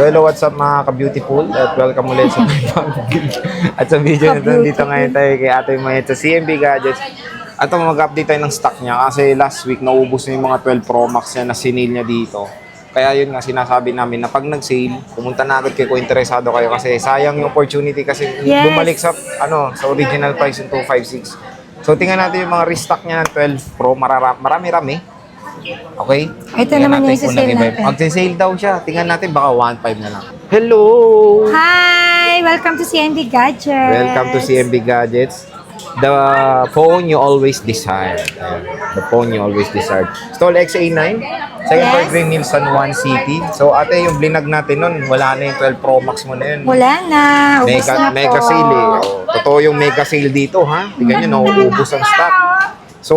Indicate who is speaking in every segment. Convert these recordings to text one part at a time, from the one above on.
Speaker 1: So hello, what's up mga ka-beautiful at welcome ulit sa at sa video na dito ngayon tayo kay Ate Mayet sa CMB Gadgets. At mag-update tayo ng stock niya kasi last week naubos na yung mga 12 Pro Max niya na sinil niya dito. Kaya yun nga sinasabi namin na pag nag-sale, pumunta na agad kayo kung interesado kayo kasi sayang yung opportunity kasi bumalik sa sa original price yung 256. So tingnan natin yung mga restock niya ng 12 Pro, marami-rami. Okay?
Speaker 2: Ito naman yung sale natin.
Speaker 1: Mag-sale daw siya. Tingnan natin, baka 1.5 na lang. Hello!
Speaker 2: Hi! Welcome to CMB Gadgets.
Speaker 1: Welcome to CMB Gadgets. The phone you always desired. The phone you always desired. Stall XA9. Second floor Green Hills, San Juan City. So ate, yung blinag natin nun, wala na yung 12 Pro Max mo na yun.
Speaker 2: Wala na. Ubus na po.
Speaker 1: Mega sale eh. Totoo yung mega sale dito ha. Tingnan nyo, nauubos ang stock. So,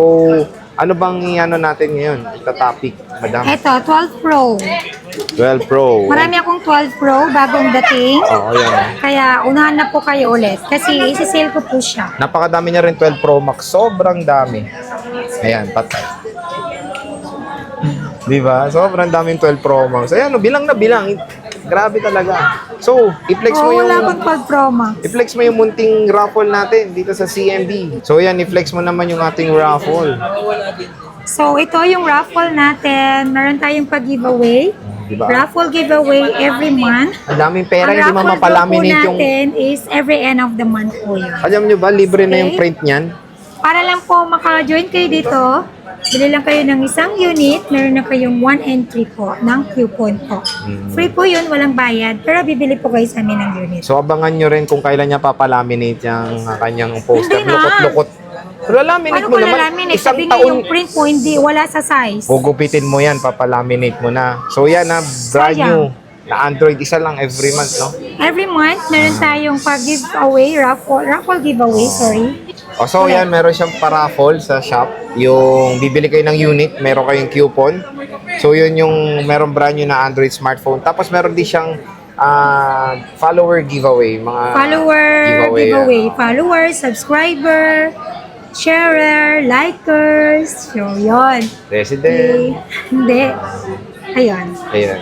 Speaker 1: ano bang natin ngayon? Ito topic, madam.
Speaker 2: Ito, 12 Pro.
Speaker 1: 12 Pro.
Speaker 2: Marami akong 12 Pro bagong dating.
Speaker 1: Oo, yan.
Speaker 2: Kaya unahan na po kayo ulit. Kasi isi-sale ko po siya.
Speaker 1: Napakadami niya rin 12 Pro Max. Sobrang dami. Ayan, patay. Diba? Sobrang daming 12 Pro Max. Ayan, bilang na bilang. Grabe talaga. So, i-flex mo yung...
Speaker 2: wala akong 12 Pro Max.
Speaker 1: I-flex mo yung munting raffle natin dito sa CMB. So, yan, i-flex mo naman yung ating raffle.
Speaker 2: So, ito yung raffle natin. Meron tayong pag-giveaway.
Speaker 1: Diba?
Speaker 2: Raffle giveaway every month.
Speaker 1: Ang daming pera,
Speaker 2: Ang
Speaker 1: hindi mo
Speaker 2: raffle
Speaker 1: mapalaminate yung...
Speaker 2: natin is every end of the month po yun.
Speaker 1: Alam nyo ba, libre na yung print niyan?
Speaker 2: Para lang po maka-join kayo dito, bili lang kayo ng isang unit, meron na kayong 1 entry po ng coupon po. Free po yun, walang bayad, pero bibili po kayo sa amin ng unit.
Speaker 1: So, abangan nyo rin kung kailan niya papalaminate yung kanyang poster.
Speaker 2: Hindi na.
Speaker 1: Lukot-lukot. Pero laminate
Speaker 2: Paano
Speaker 1: mo
Speaker 2: ko
Speaker 1: naman.
Speaker 2: nalaminate?
Speaker 1: Isang
Speaker 2: Sabi nga
Speaker 1: taon.
Speaker 2: yung print po, hindi, wala sa size.
Speaker 1: Gugupitin mo yan, papalaminate mo na. So, yan na, brand new. Na Android, isa lang every month, no?
Speaker 2: Every month, meron tayong pag-giveaway, raffle giveaway, sorry.
Speaker 1: O, so yan, meron siyang paraffle sa shop. Yung bibili kayo ng unit, meron kayong coupon. So, yun yung meron brand new na Android smartphone. Tapos, meron din siyang follower giveaway. Mga
Speaker 2: Giveaway. Follower, subscriber, sharer, likers. So, yun.
Speaker 1: Resident.
Speaker 2: Hindi. Ayun.
Speaker 1: Ayan.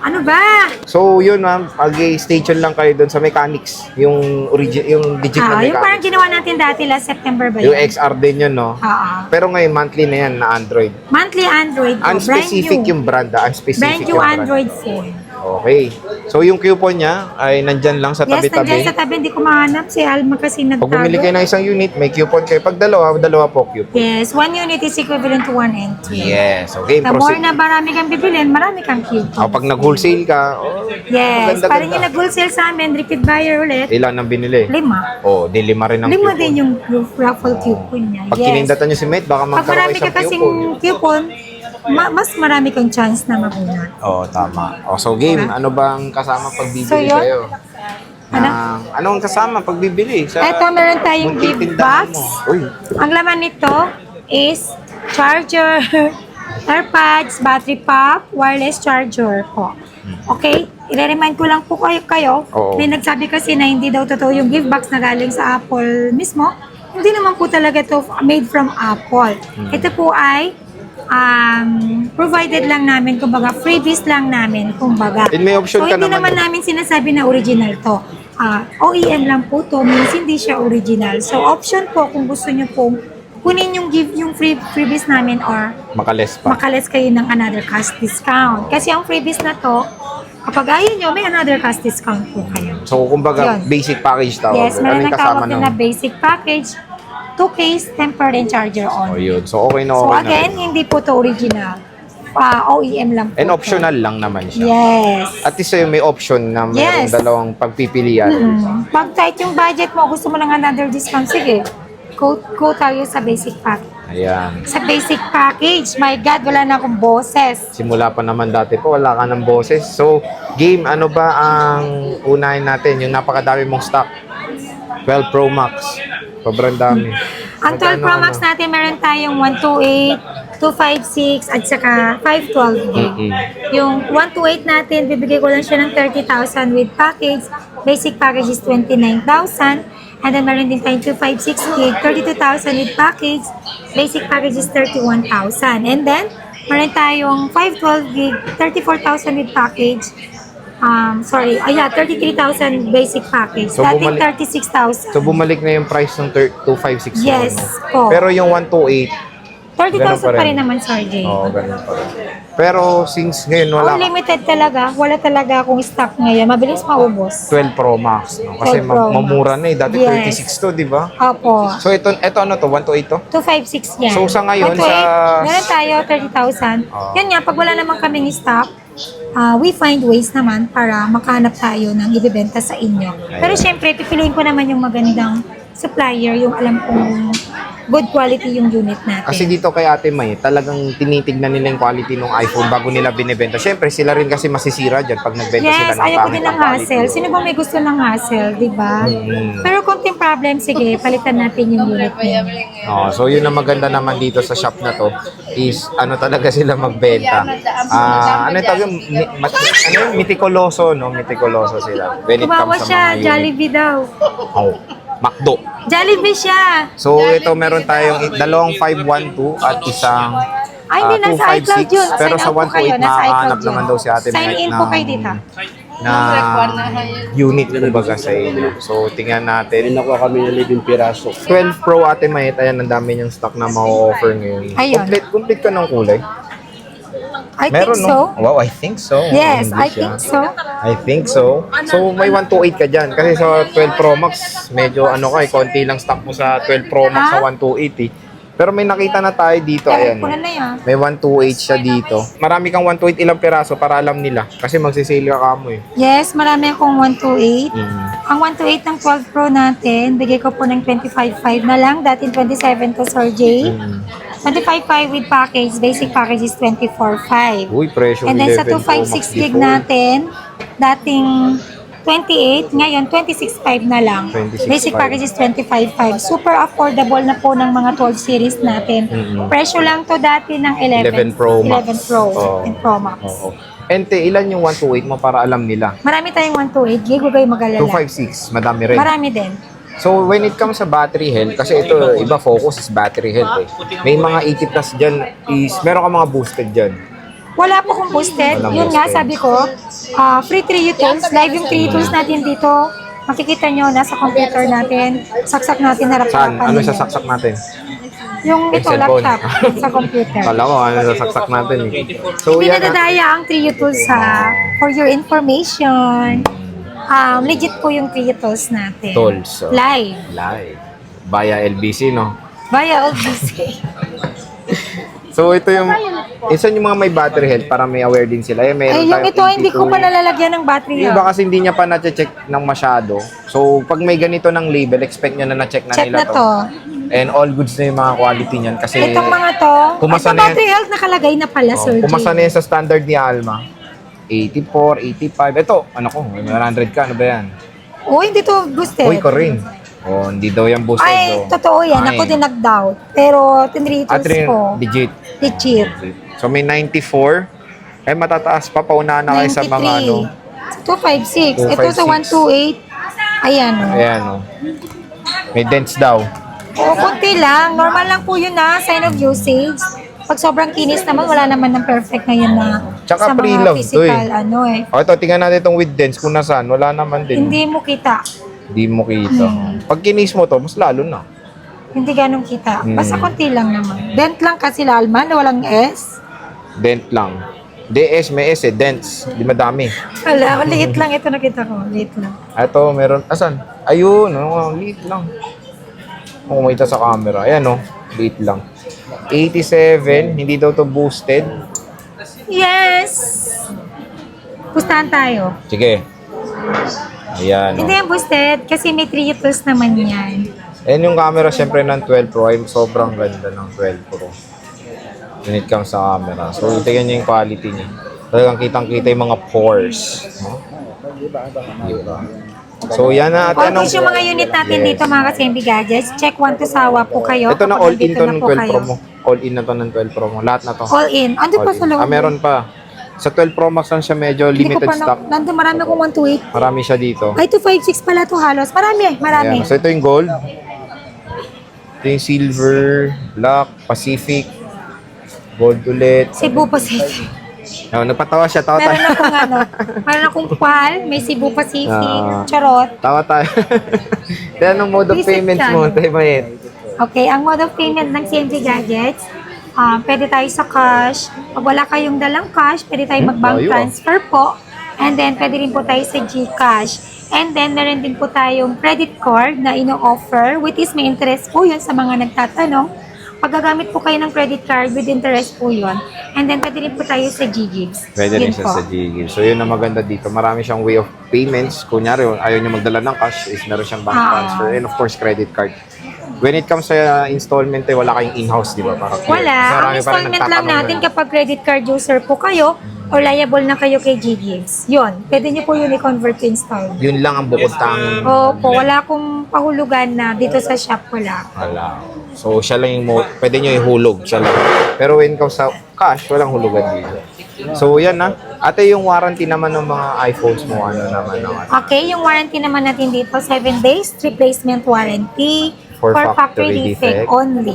Speaker 2: Ano ba?
Speaker 1: So, yun ma'am, stay tuned lang kayo doon sa mechanics. Yung digit na
Speaker 2: Yung parang
Speaker 1: mechanics.
Speaker 2: ginawa natin dati last September ba
Speaker 1: Yung
Speaker 2: yun?
Speaker 1: XR din yun, no? Pero ngayon, monthly na yan na Android.
Speaker 2: Monthly Android po.
Speaker 1: Unspecific
Speaker 2: brand new.
Speaker 1: yung brand, unspecific
Speaker 2: Brand new
Speaker 1: yung brand.
Speaker 2: Android phone.
Speaker 1: Okay. So, yung coupon niya ay nandyan lang sa
Speaker 2: Yes,
Speaker 1: tabi-tabi.
Speaker 2: nandiyan sa tabi. Hindi ko mahanap. Si Alma kasi
Speaker 1: Pag
Speaker 2: nagtago.
Speaker 1: bumili kayo ng isang unit, may coupon kayo. Pag dalawa po coupon.
Speaker 2: Yes, 1 unit is equivalent to 1 entry.
Speaker 1: Yes. Okay,
Speaker 2: The more
Speaker 1: proceed.
Speaker 2: na marami kang bibilin, marami kang coupon.
Speaker 1: Pag nag-wholesale ka,
Speaker 2: Yes,
Speaker 1: maganda,
Speaker 2: parang
Speaker 1: ganda.
Speaker 2: yung nag-wholesale sa amin, repeat buyer ulit,
Speaker 1: Ilan ang binili?
Speaker 2: 5.
Speaker 1: Oh, di 5 rin ang
Speaker 2: 5
Speaker 1: coupon.
Speaker 2: din yung raffle coupon niya.
Speaker 1: Pag
Speaker 2: Yes.
Speaker 1: kinindatan nyo si Mate, baka
Speaker 2: Pag
Speaker 1: magkaroon
Speaker 2: marami
Speaker 1: kayo
Speaker 2: ka
Speaker 1: isang
Speaker 2: kasing
Speaker 1: coupon.
Speaker 2: coupon, mas marami kang chance na magunat.
Speaker 1: Oo, tama. O, so game, ano bang kasama pag bibili
Speaker 2: So, yun?
Speaker 1: kayo?
Speaker 2: Ano?
Speaker 1: Anong kasama pag bibili? Sa
Speaker 2: Ito, meron tayong
Speaker 1: munting
Speaker 2: gift
Speaker 1: tindahan
Speaker 2: box.
Speaker 1: mo? Uy,
Speaker 2: Ang laman nito is charger, AirPods, battery pack, wireless charger po. Okay? I-remind ko lang po kayo.
Speaker 1: Oo.
Speaker 2: May nagsabi kasi na hindi daw totoo yung gift box na galing sa Apple mismo. Hindi naman po talaga to made from Apple. Ito po ay provided lang namin, kumbaga freebies lang namin, kumbaga.
Speaker 1: And may option
Speaker 2: so,
Speaker 1: ka
Speaker 2: hindi
Speaker 1: naman
Speaker 2: naman namin sinasabi na original to. OEM lang po to, means hindi siya original. So, option po kung gusto nyo po kunin yung freebies namin or
Speaker 1: makales pa.
Speaker 2: makalis kayo ng another cost discount. Kasi ang freebies na to, kapag ayaw nyo, may another cost discount po kayo.
Speaker 1: So, kumbaga,
Speaker 2: Yun.
Speaker 1: basic package tawag.
Speaker 2: Yes, meron
Speaker 1: yung
Speaker 2: ang tawag din na basic package, 2 case, tempered and charger
Speaker 1: Oh,
Speaker 2: on.
Speaker 1: yun. So, okay na
Speaker 2: So
Speaker 1: okay
Speaker 2: again,
Speaker 1: na.
Speaker 2: hindi po to original. OEM lang po.
Speaker 1: And
Speaker 2: to.
Speaker 1: optional lang naman siya.
Speaker 2: Yes.
Speaker 1: At least may option na mayroong
Speaker 2: Yes.
Speaker 1: dalawang pagpipilian.
Speaker 2: Pag tight yung budget mo, gusto mo ng another discount, sige. Go tayo sa basic package.
Speaker 1: Ayan.
Speaker 2: Sa basic package, my God, wala na akong boses.
Speaker 1: Simula pa naman dati po, wala ka ng boses. So, game, ano ba ang unahin natin? Yung napakadami mong stock. 12 Pro Max. Sobrang dami.
Speaker 2: Ang 12 Pro Max natin, meron tayong 128, 256, at saka 512 gig. Yung 128 natin, bibigay ko lang siya ng 30,000 with package. Basic package is 29,000. And then meron din tayong 256 gig, 32,000 with package. Basic package is 31,000. And then, meron tayong 512 gig, 34,000 with package. yeah, 33,000 basic package.
Speaker 1: So,
Speaker 2: Dating
Speaker 1: bumalik-
Speaker 2: 36,000.
Speaker 1: So, bumalik na yung price ng 256.
Speaker 2: Yes,
Speaker 1: no?
Speaker 2: po.
Speaker 1: Pero yung 128,
Speaker 2: 30,000
Speaker 1: ganun
Speaker 2: pa rin naman, Sir Jay.
Speaker 1: Oo, ganun pa rin. Pero since ngayon wala
Speaker 2: Unlimited talaga. Wala talaga akong stock ngayon. Mabilis maubos.
Speaker 1: 12 Pro Max, no? Kasi
Speaker 2: 12 Pro Max.
Speaker 1: mamura na eh. Dati
Speaker 2: Yes.
Speaker 1: 36 to, di ba?
Speaker 2: Opo.
Speaker 1: So ito ano to? 128 to?
Speaker 2: 256 yan.
Speaker 1: So, sa ngayon,
Speaker 2: 128,
Speaker 1: sa-
Speaker 2: meron tayo 30,000. Yan nga, pag wala naman kaming stock, we find ways naman para makahanap tayo ng ibibenta sa inyo. Pero syempre, pipiliin ko naman yung magandang supplier, yung alam kong good quality yung unit natin.
Speaker 1: Kasi dito kay Ate May, talagang tinitignan nila yung quality ng iPhone bago nila binibenta. Siyempre, sila rin kasi masisira dyan pag nagbenta sila
Speaker 2: Yes,
Speaker 1: ng
Speaker 2: ayaw ko
Speaker 1: pangit
Speaker 2: din
Speaker 1: ang
Speaker 2: ng
Speaker 1: quality.
Speaker 2: hassle. Sino ba may gusto ng hassle, di ba? Pero konting problem, sige, palitan natin yung unit niya.
Speaker 1: Oh, so yun ang maganda naman dito sa shop na to is ano talaga sila magbenta. Ano yung tawag yung ano yung mitikuloso, no? Mitikuloso sila. When it
Speaker 2: Kumawa
Speaker 1: comes sa
Speaker 2: siya,
Speaker 1: mga unit.
Speaker 2: Jollibee daw.
Speaker 1: Oh, McDo.
Speaker 2: Jollibee siya.
Speaker 1: So ito meron tayong dalawang 512 at isang
Speaker 2: Ay, hindi, nasa iCloud yun.
Speaker 1: 256. Pero
Speaker 2: Sign
Speaker 1: sa
Speaker 2: up po kayo,
Speaker 1: 128
Speaker 2: nasa
Speaker 1: makakahanap
Speaker 2: iCloud
Speaker 1: naman
Speaker 2: yun.
Speaker 1: daw si Ate
Speaker 2: Sign
Speaker 1: May
Speaker 2: in po kayo dito.
Speaker 1: na unit kumbaga sa inyo. So tingnan natin.
Speaker 3: Nakuha kami ng 11 piraso.
Speaker 1: 12 Pro Ate May, ayan ang dami niyang stock na ma-offer ngayon.
Speaker 2: Ayun.
Speaker 1: Complete ka ng kulay.
Speaker 2: I
Speaker 1: Meron,
Speaker 2: think so.
Speaker 1: no? Wow, I think so.
Speaker 2: Yes, I
Speaker 1: English,
Speaker 2: think
Speaker 1: ah.
Speaker 2: so.
Speaker 1: I think so. So, may 128 ka dyan. Kasi sa 12 Pro Max, medyo ano ka eh, konti lang stock mo sa 12 Pro Max sa 128 eh. Pero may nakita na tayo dito, ayan.
Speaker 2: Kunan na yan.
Speaker 1: May 128 siya dito. Marami kang 128 ilang piraso para alam nila. Kasi magsisale ka kamo eh.
Speaker 2: Yes, marami akong 128. Ang 128 ng 12 Pro natin, bigay ko po ng 25.5 na lang. Dating 27 to Sir J. 25.5 with package. Basic package is 24.5.
Speaker 1: Uy, presyo
Speaker 2: And then sa
Speaker 1: 11 Pro Max
Speaker 2: 256 gig
Speaker 1: before.
Speaker 2: natin, dating 28, ngayon 26.5 na lang.
Speaker 1: 26.5.
Speaker 2: Basic package is 25.5. Super affordable na po ng mga 12 series natin. Presyo lang to dati ng
Speaker 1: 11
Speaker 2: 11
Speaker 1: Pro Max.
Speaker 2: 11 Pro
Speaker 1: Oo.
Speaker 2: and Pro Max.
Speaker 1: Oo. Ente, ilan yung 128 mo para alam nila?
Speaker 2: Marami tayong 128 gig, huwag kayong mag-alala.
Speaker 1: 256, madami rin.
Speaker 2: Marami din.
Speaker 1: So, when it comes sa battery health, kasi ito, iba focus is battery health eh. May mga 80 plus dyan is, meron ka mga boosted dyan.
Speaker 2: Wala po kung boosted.
Speaker 1: Walang
Speaker 2: Yun nga,
Speaker 1: boosted.
Speaker 2: sabi ko, free 3 tools. Live yung 3 tools natin dito. Makikita nyo, nasa computer natin. Saksak natin,
Speaker 1: Saan?
Speaker 2: harap-harapan
Speaker 1: Ano
Speaker 2: ninyo.
Speaker 1: sa saksak natin?
Speaker 2: Yung ito,
Speaker 1: cellphone.
Speaker 2: laptop sa computer.
Speaker 1: Kala ko, ano sa saksak natin eh. So,
Speaker 2: Hindi
Speaker 1: yan na.
Speaker 2: nadadaya ang 3 tools sa for your information. Legit po yung 3 tools natin.
Speaker 1: Tools. So,
Speaker 2: Live.
Speaker 1: live. Via LBC, no?
Speaker 2: Via OBC.
Speaker 1: So, ito yung, isa yung mga may battery health para may aware din sila. Meron
Speaker 2: Ay, yung
Speaker 1: tayong
Speaker 2: ito, hindi ko
Speaker 1: 82.
Speaker 2: pa nalalagyan ng battery.
Speaker 1: Yung iba kasi hindi niya pa na-check ng masyado. So, pag may ganito ng label, expect nyo na na-check na
Speaker 2: Check
Speaker 1: nila
Speaker 2: na to.
Speaker 1: And all goods na yung mga quality niyan. Kasi,
Speaker 2: Itong mga to,
Speaker 1: Pumasa
Speaker 2: ito
Speaker 1: na yan.
Speaker 2: battery health nakalagay na pala, Sir J.
Speaker 1: pumasa na yan sa standard ni Alma. 84, 85. Ito, ano ko, may 100 ka. Ano ba yan?
Speaker 2: Oh, hindi to boosted.
Speaker 1: Uy, ko rin. Oh, hindi daw yan boosted.
Speaker 2: Ay,
Speaker 1: oh.
Speaker 2: totoo yan.
Speaker 1: Ay.
Speaker 2: Ako din nag-doubt. Pero, tinritos ko.
Speaker 1: Digit.
Speaker 2: Legit.
Speaker 1: So, may 94. Eh, matataas pa. Paunahan na kayo sa mga ano.
Speaker 2: 256. Ito sa
Speaker 1: 256.
Speaker 2: 128. Ayan. Oh.
Speaker 1: Ayan, oh. May dents daw.
Speaker 2: Oo, konti lang. Normal lang po yun na. Sign of usage. Pag sobrang kinis naman, wala naman ng perfect ngayon na
Speaker 1: Tsaka
Speaker 2: sa mga
Speaker 1: pre-love to
Speaker 2: physical,
Speaker 1: eh.
Speaker 2: ano eh.
Speaker 1: O, ito, tingnan natin itong with dents. Kung nasaan, wala naman din.
Speaker 2: Hindi mo kita.
Speaker 1: Hindi mo kita. Pag kinis mo to, mas lalo na.
Speaker 2: Hindi ganun kita.
Speaker 1: Hmm.
Speaker 2: Basta konti lang naman. Dent lang kasi lalman, walang S.
Speaker 1: Dent lang. DS, may S eh. Dents. Di madami.
Speaker 2: Wala, liit lang ito nakita ko. Liit lang.
Speaker 1: Ito, meron. Asan? Ayun, oh, liit lang. Kung kumita sa camera. Ayan, oh. Liit lang. 87. Hindi daw to boosted.
Speaker 2: Yes! Pustahan tayo.
Speaker 1: Sige. Ayan,
Speaker 2: Hindi
Speaker 1: oh.
Speaker 2: yan boosted kasi may 3 tools naman yan.
Speaker 1: Ayan yung camera, syempre, ng 12 Pro. Ay, sobrang ganda ng 12 Pro. When it comes sa camera. So, tingnan nyo yung quality niya. Talagang kitang-kita yung mga pores. No? Diba? So, yan na. At
Speaker 2: All yung mga unit natin
Speaker 1: Yes.
Speaker 2: dito mga kasembi gadgets. Check 1 to sawa po kayo.
Speaker 1: Ito na
Speaker 2: Kapag
Speaker 1: all-in
Speaker 2: nandito
Speaker 1: to
Speaker 2: na
Speaker 1: ng
Speaker 2: po
Speaker 1: 12
Speaker 2: kayo.
Speaker 1: Pro mo. All-in na to ng 12 Pro mo. Lahat na to.
Speaker 2: All in. Ando pa
Speaker 1: All-in.
Speaker 2: sa loob.
Speaker 1: Meron pa. Sa 12 Pro Max lang siya medyo
Speaker 2: Hindi ko
Speaker 1: limited
Speaker 2: pa
Speaker 1: stock.
Speaker 2: nandun marami akong 128.
Speaker 1: Marami siya dito.
Speaker 2: Ay, 256 pala to halos. Marami.
Speaker 1: Ayan. So, ito yung gold. Ito yung silver, black, Pacific, gold ulit.
Speaker 2: Cebu Pacific.
Speaker 1: Oh, napatawa siya, tawa
Speaker 2: Meron
Speaker 1: tayo.
Speaker 2: akong meron akong PAL, may Cebu Pacific,
Speaker 1: Ah.
Speaker 2: charot.
Speaker 1: Tawa tayo. Kaya anong mode of
Speaker 2: Visit
Speaker 1: payments
Speaker 2: ka.
Speaker 1: mo, Tay Mayet?
Speaker 2: Okay, ang mode of payment ng CMG Gadgets, pwede tayo sa cash. Pag wala kayong dalang cash, pwede tayo mag-bank
Speaker 1: Tayo,
Speaker 2: transfer po. And then, pwede rin po tayo sa GCash. And then, meron din po tayong credit card na ino-offer, which is may interest po yun sa mga nagtatanong. Pag gagamit po kayo ng credit card, with interest po yun. And then, pwede rin po tayo sa GGives.
Speaker 1: Pwede rin
Speaker 2: Yun
Speaker 1: siya
Speaker 2: po.
Speaker 1: sa GG. So, yun ang maganda dito. Marami siyang way of payments. Kunyari, ayaw niya magdala ng cash, is meron siyang bank transfer. And of course, credit card. When it comes sa installment, wala kayong in-house, di ba? Para clear.
Speaker 2: Wala.
Speaker 1: Kasi
Speaker 2: Ang
Speaker 1: marami pa rin
Speaker 2: installment lang
Speaker 1: nagtatanong
Speaker 2: natin
Speaker 1: ganun.
Speaker 2: kapag credit card user po kayo or liable na kayo kay GGives. Yun. Pwede niyo po yun i-convert to installment.
Speaker 1: Yun lang ang bukod tanging.
Speaker 2: Opo, wala akong pahulugan na dito sa shop wala.
Speaker 1: Wala. So, siya lang yung pwede nyo ihulog. Siya lang. Pero when it comes sa cash, walang hulugan dito. So, yan na. Ate, yung warranty naman ng mga iPhones mo, ano naman ang
Speaker 2: Okay, yung warranty naman natin dito, 7 days replacement warranty
Speaker 1: For factory defect.
Speaker 2: only.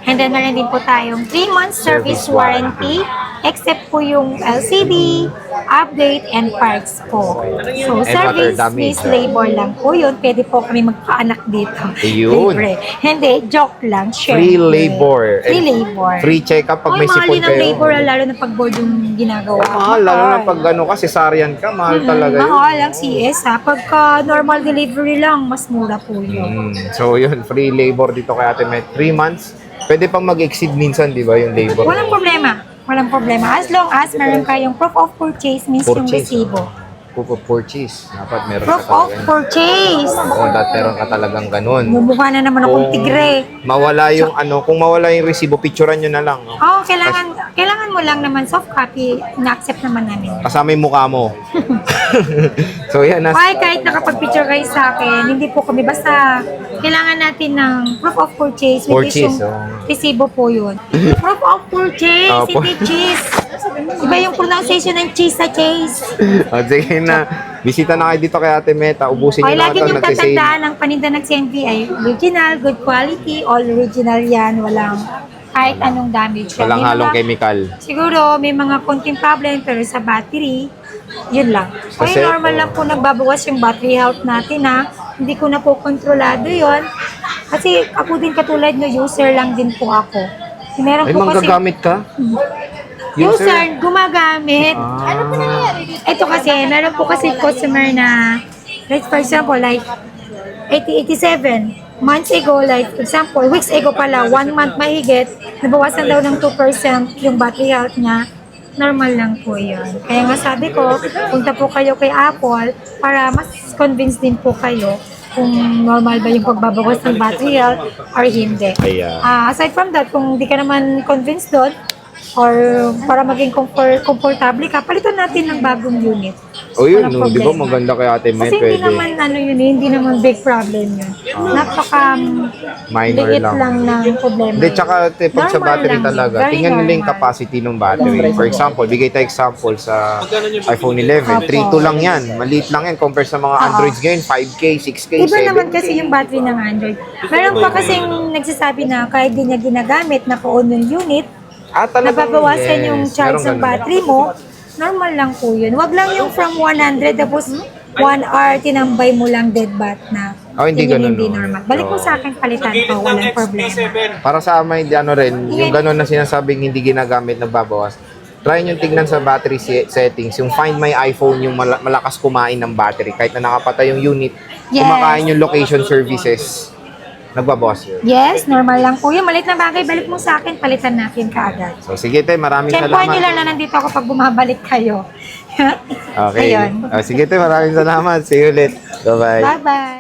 Speaker 2: And then meron din po tayong 3 months service warranty except po yung LCD, update, and parts po. So,
Speaker 1: And water
Speaker 2: service
Speaker 1: damage,
Speaker 2: based labor lang po yun. Pwede po kami magpaanak dito.
Speaker 1: Ayun.
Speaker 2: Libre. Hindi, joke lang.
Speaker 1: Free
Speaker 2: syempre.
Speaker 1: labor.
Speaker 2: Free labor.
Speaker 1: Free check-up pag
Speaker 2: Oy,
Speaker 1: may
Speaker 2: mahal
Speaker 1: sipon
Speaker 2: din ang
Speaker 1: kayo.
Speaker 2: labor, lalo na pag board yung ginagawa.
Speaker 1: Mahal, lalo na pag ano ka, cesarean ka, mahal talaga yun.
Speaker 2: Mahal ang CS ha. Pagka normal delivery lang, mas mura po yun.
Speaker 1: So yun, free labor dito kay Ate Met. 3 months. Pwede pang mag-exceed minsan, di ba, yung labor?
Speaker 2: Walang problema. Walang problema. As long as meron kayong proof of purchase means yung resibo.
Speaker 1: Proof of purchase. Dapat meron
Speaker 2: Proof
Speaker 1: ka
Speaker 2: of
Speaker 1: talaga.
Speaker 2: purchase.
Speaker 1: Oo, dapat meron ka talagang ganun.
Speaker 2: Mumukha na naman akong
Speaker 1: Kung
Speaker 2: tigre.
Speaker 1: mawala yung ano, kung mawala yung resibo, picturean nyo na lang. No?
Speaker 2: Oo, kailangan mo lang naman soft copy. Na-accept naman namin.
Speaker 1: Kasama yung mukha mo. So yan,
Speaker 2: Ay, kahit nakapag-picture kayo sa akin, hindi po kami. Basta, kailangan natin ng proof of purchase. Which is
Speaker 1: Purchase,
Speaker 2: yung
Speaker 1: oh.
Speaker 2: resibo po yun. Proof of purchase,
Speaker 1: Opo.
Speaker 2: hindi cheese. Iba yung pronunciation ng cheese sa cheese.
Speaker 1: O, sige na. Bisita na kayo dito kay Ate Meta. Ubusin
Speaker 2: Okay,
Speaker 1: nyo na
Speaker 2: lagi
Speaker 1: ito.
Speaker 2: niyong
Speaker 1: Nagsisale.
Speaker 2: tatandaan ang paninda ng CNV ay original, good quality, all original yan. Walang kahit anong damage. yan.
Speaker 1: Walang
Speaker 2: May
Speaker 1: halong
Speaker 2: mga-
Speaker 1: chemical.
Speaker 2: Siguro may mga konting problem pero sa battery, yun lang.
Speaker 1: Kasi,
Speaker 2: Kaya normal lang po nagbabawas yung battery health natin ha. Hindi ko na po kontrolado yon. Kasi ako din katulad no, user lang din po ako. Meron
Speaker 1: Ay,
Speaker 2: po kasi
Speaker 1: manggagamit ka?
Speaker 2: user gumagamit.
Speaker 1: Ano po nangyayari?
Speaker 2: Ito kasi, meron po kasi customer na, like for example, like 87 months ago, like for example, weeks ago pala, 1 month mahigit, nabawasan daw ng 2% yung battery health niya. Normal lang po yun. Kaya nga sabi ko, punta po kayo kay Apple para mas convince din po kayo kung normal ba yung pagbabawas ng battery health or hindi.
Speaker 1: Ayan.
Speaker 2: Aside from that, kung di ka naman convinced doon, or para maging komportable ka, palitan natin ng bagong unit.
Speaker 1: O yun,
Speaker 2: Walang
Speaker 1: no, di ba
Speaker 2: problema.
Speaker 1: maganda kay Ate Met?
Speaker 2: Kasi hindi
Speaker 1: Pwede.
Speaker 2: naman ano yun, hindi naman big problem yun. Napaka
Speaker 1: Minor
Speaker 2: liit
Speaker 1: lang.
Speaker 2: lang ng problema.
Speaker 1: Hindi, tsaka ate, pag sa
Speaker 2: Normal
Speaker 1: battery
Speaker 2: lang,
Speaker 1: talaga,
Speaker 2: very
Speaker 1: tingnan nila yung
Speaker 2: normal.
Speaker 1: capacity ng battery. For example, bigay tayo example sa iPhone 11. 3.2 lang yan. Maliit lang yan compare sa mga Androids ngayon. 5K, 6K,
Speaker 2: Iba
Speaker 1: 7K.
Speaker 2: naman kasi yung battery ng Android. Meron pa kasing nagsasabi na kahit di niya ginagamit, naka-on yung unit,
Speaker 1: Talagang,
Speaker 2: nababawasan
Speaker 1: yes,
Speaker 2: yung charge
Speaker 1: meron
Speaker 2: ng
Speaker 1: ganun.
Speaker 2: battery mo, normal lang po yun. Wag lang yung from 100 tapos 1 hour tinambay mo lang dead bat na.
Speaker 1: Oh, hindi
Speaker 2: Yun
Speaker 1: ganun,
Speaker 2: Hindi
Speaker 1: no?
Speaker 2: normal. Balik mo sa akin palitan ko, walang problema.
Speaker 1: Para sa amin, ano rin, yung gano'n na sinasabing hindi ginagamit, nagbabawas. Try nyo tignan sa battery settings, yung Find My iPhone, yung malakas kumain ng battery. Kahit na nakapatay yung unit,
Speaker 2: Yes.
Speaker 1: kumakain yung location services, nagbabawas yun.
Speaker 2: Yes, normal lang po yun. Malit na bagay, balik mo sa akin, palitan natin kaagad.
Speaker 1: So sige te, maraming
Speaker 2: Tsempuhan nyo lang
Speaker 1: salamat.
Speaker 2: na nandito ako pag bumabalik kayo.
Speaker 1: Okay.
Speaker 2: Ayun.
Speaker 1: Sige te, maraming salamat. See you ulit. Bye-bye.
Speaker 2: Bye-bye.